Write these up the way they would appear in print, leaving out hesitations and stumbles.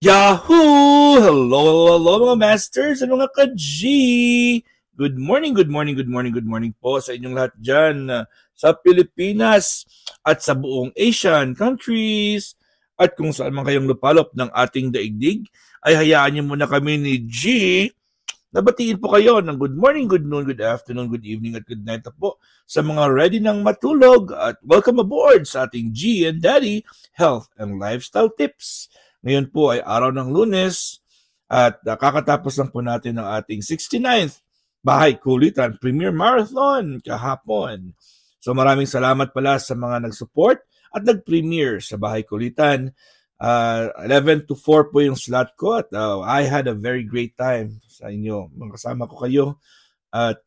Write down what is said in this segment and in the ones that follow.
Yahoo! Hello mga masters at mga ka-G! Good morning, good morning, good morning, good morning po sa inyong lahat dyan sa Pilipinas at sa buong Asian countries at kung saan man kayong lupalop ng ating daigdig ay hayaan niyo muna kami ni G na batiin po kayo ng good morning, good noon, good afternoon, good evening at good night na po sa mga ready ng matulog at welcome aboard sa ating G and Daddy Health and Lifestyle Tips. Ngayon po ay araw ng Lunes at kakatapos lang po natin ng ating 69th Bahay Kulitan Premier Marathon kahapon. So maraming salamat pala sa mga nag-support at nag-premiere sa Bahay Kulitan. 11 to 4 po yung slot ko at I had a very great time sa inyo. Kasama ko kayo at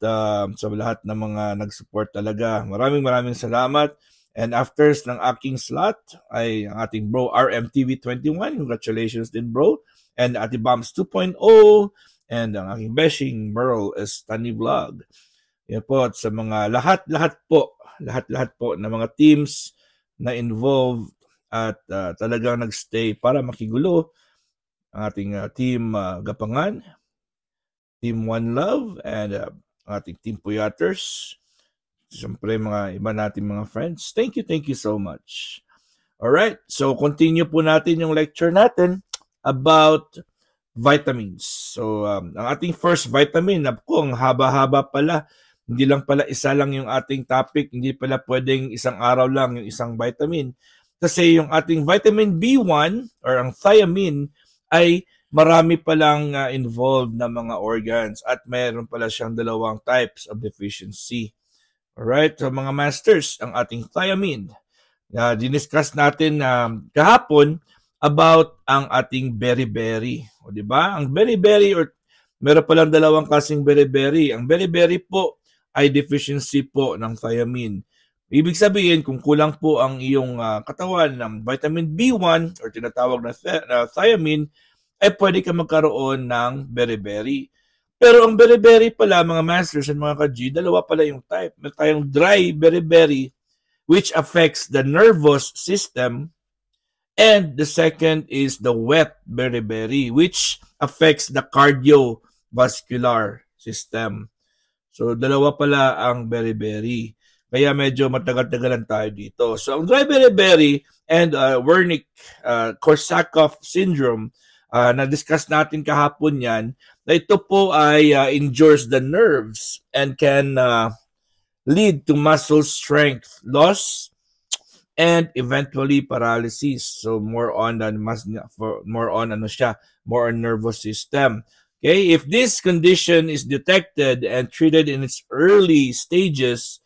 sa lahat ng mga nag-support talaga. Maraming salamat. And after ng aking slot ay ang ating bro RMTV21. Congratulations din bro. And Ate Bombs 2.0 and ang aking beshing Merle Estani Vlog. Yan po at sa mga lahat po ng mga teams na involved at talagang nagstay para makigulo ang ating team Gapangan, Team One Love, and ating Team Puyaters. Siyempre, mga iba natin mga friends. Thank you so much. Alright, so continue po natin yung lecture natin about vitamins. So, ang ating first vitamin, ang haba-haba pala. Hindi lang pala isa lang yung ating topic. Hindi pala pwedeng isang araw lang yung isang vitamin. Kasi yung ating vitamin B1 or ang thiamine ay marami palang involved na mga organs at mayroon pala siyang dalawang types of deficiency. Alright, so mga masters, ang ating thiamine. Diniscuss natin kahapon about ang ating beriberi. O diba? Ang beriberi or meron palang dalawang klaseng beriberi. Ang beriberi po ay deficiency po ng thiamine. Ibig sabihin, kung kulang po ang iyong katawan ng vitamin B1 or tinatawag na thiamine, ay pwede ka magkaroon ng beriberi. Pero ang beriberi pala, mga masters and mga ka-G, dalawa pala yung type. May tayong dry beriberi, which affects the nervous system, and the second is the wet beriberi, which affects the cardiovascular system. So, dalawa pala ang beriberi. Kaya medyo matagal-tagalan tayo dito. So, ang dry beriberi and Wernicke-Korsakoff syndrome, na-discuss natin kahapon yan, na ito po ay injures the nerves and can lead to muscle strength loss and eventually paralysis. So more on nervous system. Okay, if this condition is detected and treated in its early stages,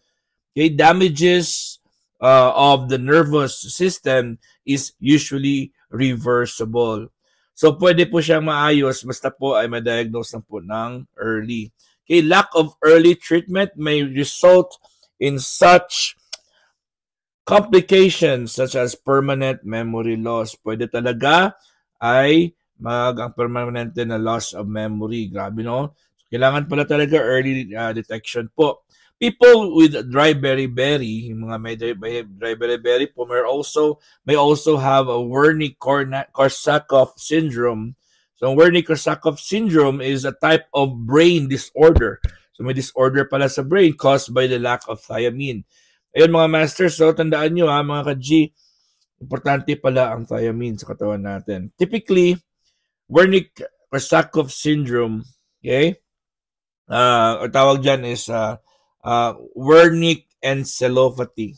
okay, damages of the nervous system is usually reversible. So, pwede po siyang maayos basta po ay ma-diagnose na po ng early. Okay, lack of early treatment may result in such complications such as permanent memory loss. Pwede talaga ay ang permanente na loss of memory. Grabe, no? So, kailangan pala talaga early detection po. People with dry beriberi, yung mga may dry beriberi po, may also have a Wernicke-Korsakoff syndrome. So, Wernicke-Korsakoff syndrome is a type of brain disorder. So, may disorder pala sa brain caused by the lack of thiamine. Ayun mga masters, so tandaan nyo mga ka-G, importante pala ang thiamine sa katawan natin. Typically, Wernicke-Korsakoff syndrome, okay? Ang tawag dyan is Wernicke encephalopathy.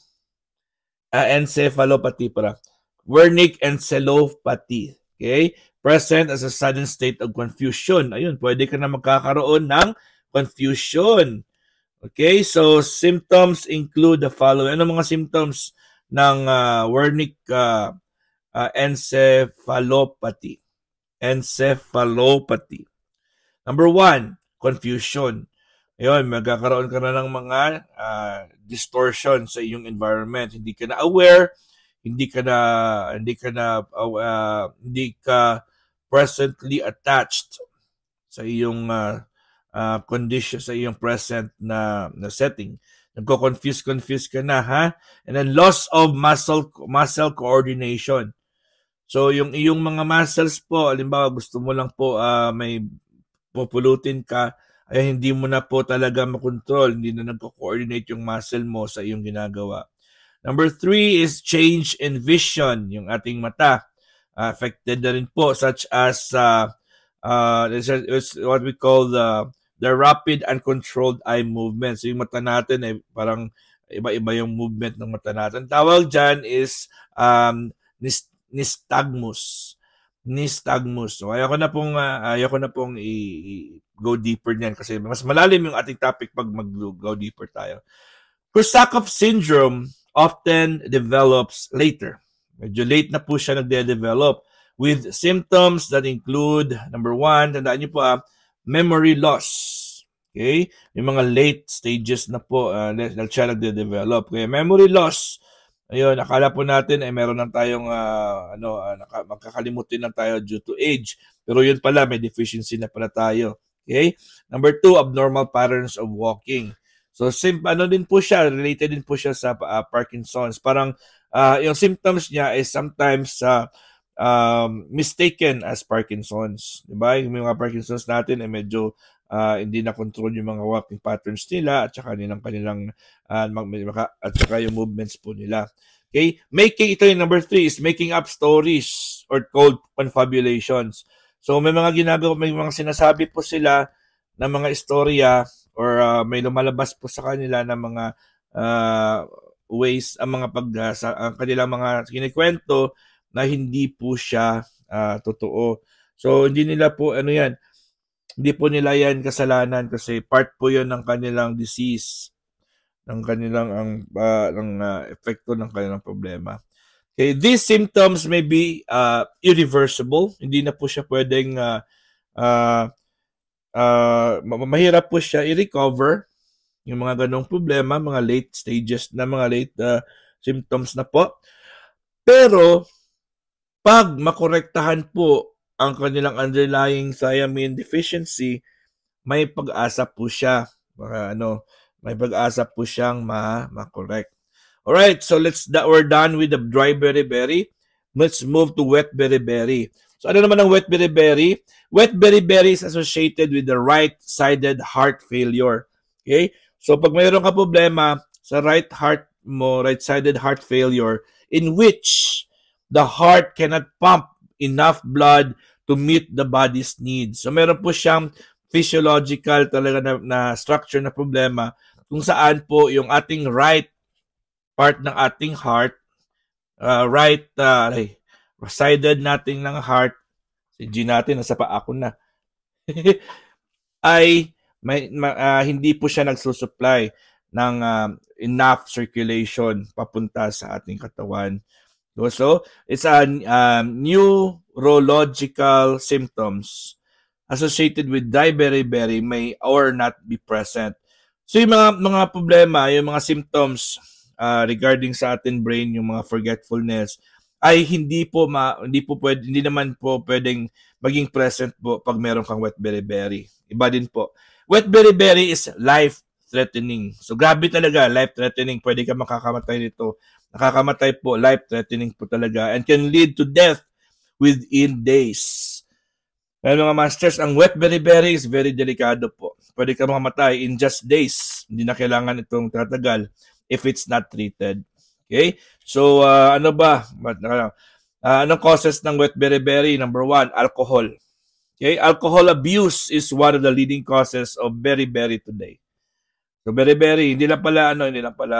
Wernicke encephalopathy. Okay? Present as a sudden state of confusion. Ayun, pwede ka na magkakaroon ng confusion. Okay? So, symptoms include the following. Ano mga symptoms ng Wernicke encephalopathy? Encephalopathy. Number 1, confusion. Ayun, magkakaroon ka na ng mga distortion sa iyong environment. Hindi ka na aware, hindi ka presently attached sa iyong condition, sa iyong present na setting. Nagko-confuse ka na, ha? And then loss of muscle coordination. So, yung iyong mga muscles po, halimbawa gusto mo lang po may pupulutin ka, ay hindi mo na po talaga makontrol, hindi na nagko-coordinate yung muscle mo sa iyong ginagawa. Number 3 is change in vision, yung ating mata. Affected na rin po, such as it's what we call the rapid uncontrolled eye movement. So yung mata natin ay parang iba-iba yung movement ng mata natin. Tawag dyan is nystagmus. Nystagmus. So ayoko na pong go deeper niyan kasi mas malalim yung ating topic pag mag-go deeper tayo. Korsakoff syndrome often develops later. Medyo late na po siya nagde-develop with symptoms that include, number 1, tandaan niyo po memory loss. Okay? Yung mga late stages na po siya nagde-develop. Kaya memory loss, ayun, akala po natin ay meron lang tayong magkakalimutin lang tayo due to age. Pero yun pala, may deficiency na pala tayo. Okay? Number 2, abnormal patterns of walking. So, din po siya, related din po siya sa Parkinson's. Parang yung symptoms niya is sometimes mistaken as Parkinson's. Diba? Yung mga Parkinson's natin ay medyo hindi na control yung mga walking patterns nila at saka kanilang at saka yung movements po nila. Okay? Ito yung number 3 is making up stories or called confabulations. So, may mga sinasabi po sila na mga istorya or may lumalabas po sa kanila na mga ways, ang kanilang mga kinikwento na hindi po siya totoo. So, hindi po nila yan kasalanan kasi part po yun ng kanilang disease, ng kanilang epekto ng kanilang problema. Okay, these symptoms may be irreversible. Hindi na po siya pwedeng mahirap po siya i-recover yung mga ganong problema, mga late stages na, mga late symptoms na po. Pero, pag makorektahan po ang kanilang underlying thiamine deficiency, may pag-asa po siya. May pag-asa po siyang ma-correct. Alright, so we're done with the dry beriberi. Let's move to wet beriberi. So ano naman ang wet beriberi? Wet beriberi is associated with the right-sided heart failure. Okay? So pag mayroon ka problema sa right-sided heart failure, in which the heart cannot pump enough blood to meet the body's needs. So meron po siyang physiological talaga na structure na problema kung saan po yung ating right part ng ating heart, sided natin ng heart, si G natin, nasa paa ko na, ay hindi po siya nagsusupply ng enough circulation papunta sa ating katawan. So, it's a neurological symptoms associated with beriberi may or not be present. So, yung mga problema, yung mga symptoms regarding sa ating brain, yung mga forgetfulness, ay hindi naman po pwedeng maging present po pag meron kang wet beriberi. Iba din po. Wet beriberi is life-threatening. So, grabe talaga, life-threatening. Pwede ka makakamatay nito. Nakakamatay po, life-threatening po talaga, and can lead to death within days. Kaya mga masters, ang wet beriberi is very delikado po. Pwede ka mamatay in just days. Hindi na kailangan itong tatagal if it's not treated. Okay? So, anong causes ng wet beriberi? Number 1, alcohol. Okay? Alcohol abuse is one of the leading causes of beriberi today. So, beriberi, hindi lang pala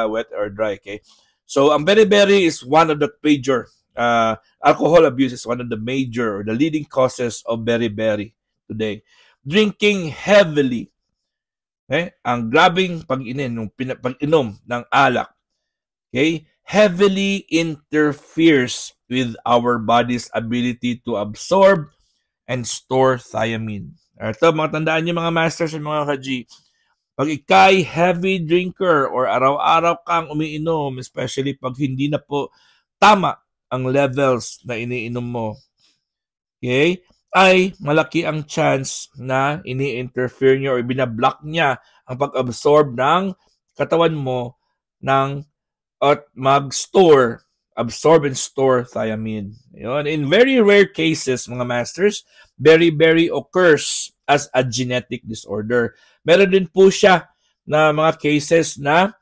wet or dry. Okay? So, ang beriberi is one of the major, alcohol abuse is one of the major or the leading causes of beriberi today. Drinking heavily. Okay? Ang grabing pag-inom ng alak. Okay? Heavily interferes with our body's ability to absorb and store thiamine. Ito, mga tandaan niyo mga masters at mga ka-G. Pag ikay heavy drinker or araw-araw kang umiinom, especially pag hindi na po tama ang levels na iniinom mo, okay, ay malaki ang chance na ini-interfere niya or binablock niya ang pag-absorb ng katawan mo at mag-store absorb and store thiamine. Yun. In very rare cases, mga masters, beriberi occurs as a genetic disorder. Meron din po siya na mga cases na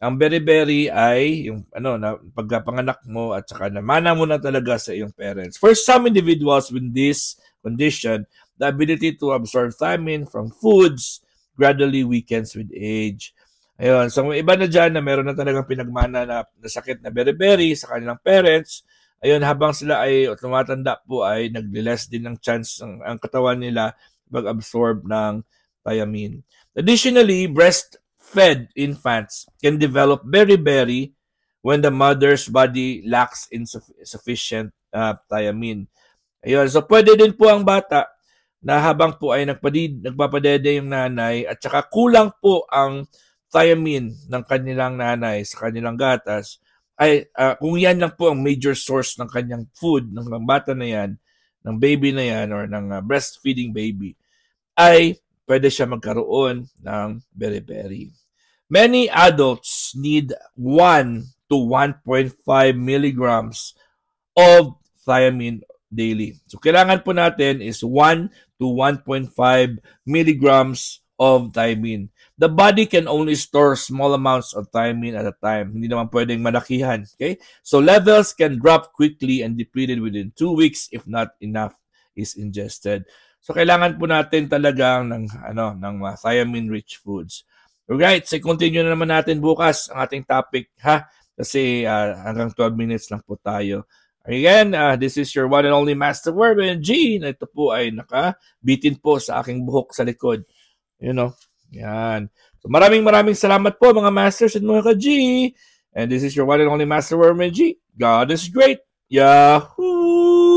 ang beriberi ay yung na pagkapanganak mo at saka namana mo na talaga sa iyong parents. For some individuals with this condition, the ability to absorb thiamine from foods gradually weakens with age. Ayun, so may iba na dyan na meron na talagang pinagmana na sakit na beriberi sa kanilang parents. Ayun, habang sila ay tumatanda po ay nagle-less din ng chance ang katawan nila mag-absorb ng thiamine. Additionally, breastfed infants can develop beriberi when the mother's body lacks insufficient thiamine. Ayun, so pwede din po ang bata na habang po ay nagpapadede yung nanay at saka kulang po ang thiamine ng kanilang nanay sa kanilang gatas, ay kung yan lang po ang major source ng kanyang food, ng bata na yan, ng baby na yan, or ng breastfeeding baby, ay pwede siya magkaroon ng beriberi. Many adults need 1 to 1.5 milligrams of thiamine daily. So, kailangan po natin is 1 to 1.5 milligrams of thiamine. The body can only store small amounts of thiamine at a time. Hindi naman pwedeng malakihan. Okay? So, levels can drop quickly and depleted within 2 weeks if not enough is ingested. So, kailangan po natin talagang ng thiamine-rich foods. Alright, so continue na naman natin bukas ang ating topic, ha? Kasi hanggang 12 minutes lang po tayo. Again, this is your one and only Master Werwin G. Na ito po ay nakabitin po sa aking buhok sa likod. Yan. So maraming salamat po mga Masters at mga ka-G. And this is your one and only Master Werwin G. God is great. Yahoo!